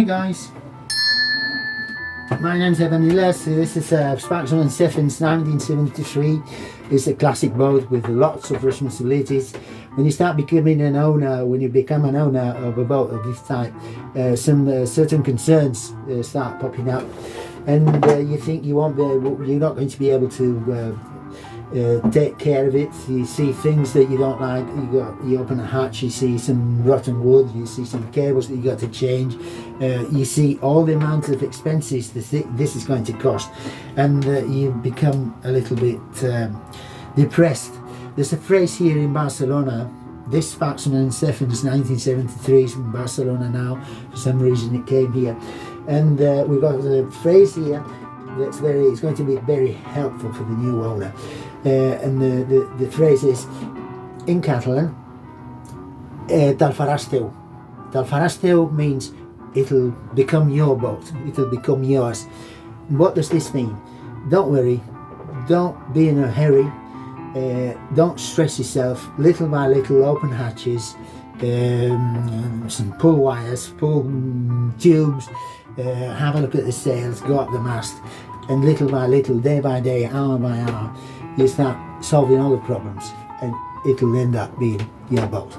Hi guys, my name's Evan Ules. This is Sparks and Steffens 1973. It's a classic boat with lots of responsibilities. When you start becoming an owner, when you become an owner of a boat of this type, some certain concerns start popping up, and you think you won't be able, you're not going to be able to take care of it. You see things that you don't like. You open a hatch, you see some rotten wood, you see some cables that you got to change, you see all the amount of expenses this is going to cost, and you become a little bit depressed. There's a phrase here in Barcelona. This Sparksman and Steffens 1973 is in Barcelona now. For some reason it came here, and we've got a phrase here that's it's going to be very helpful for the new owner. And the phrase is in Catalan, te'l faràs teu. Te'l faràs teu means it'll become your boat, it'll become yours. What does this mean? Don't worry, don't be in a hurry, don't stress yourself. Little by little, open hatches, some pull wires, pull tubes, have a look at the sails, go up the mast, and little by little, day by day, hour by hour, you start solving all the problems, and it'll end up being your boat.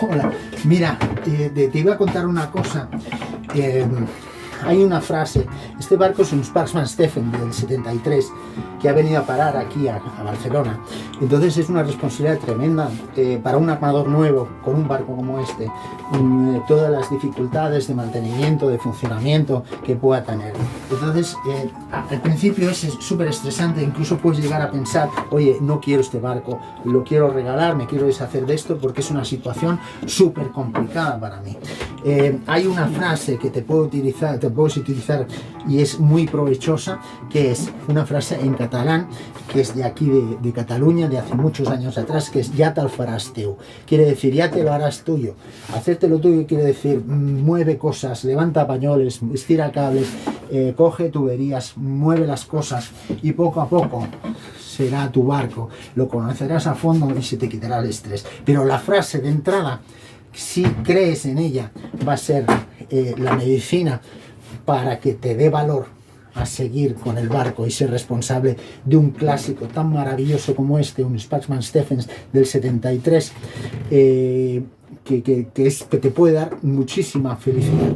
Hola, mira, te iba a contar una cosa. Hay una frase, este barco es un Sparksman Steffens del 73 que ha venido a parar aquí a Barcelona. Entonces es una responsabilidad tremenda para un armador nuevo con un barco como este, todas las dificultades de mantenimiento, de funcionamiento que pueda tener. Entonces al principio es súper estresante, incluso puedes llegar a pensar, oye, no quiero este barco, lo quiero regalar, me quiero deshacer de esto porque es una situación súper complicada para mí. Hay una frase que te puedes utilizar y es muy provechosa, que es una frase en catalán, que es de aquí de Cataluña, de hace muchos años atrás, que es ja te'l faràs teu. Quiere decir, ya te lo harás tuyo. Hacértelo tuyo quiere decir, mueve cosas, levanta pañoles, estira cables, coge tuberías, mueve las cosas, y poco a poco será tu barco. Lo conocerás a fondo y se te quitará el estrés. Pero la frase de entrada, si crees en ella, va a ser la medicina para que te dé valor a seguir con el barco y ser responsable de un clásico tan maravilloso como este, un Sparksman Steffens del 73, que te puede dar muchísima felicidad.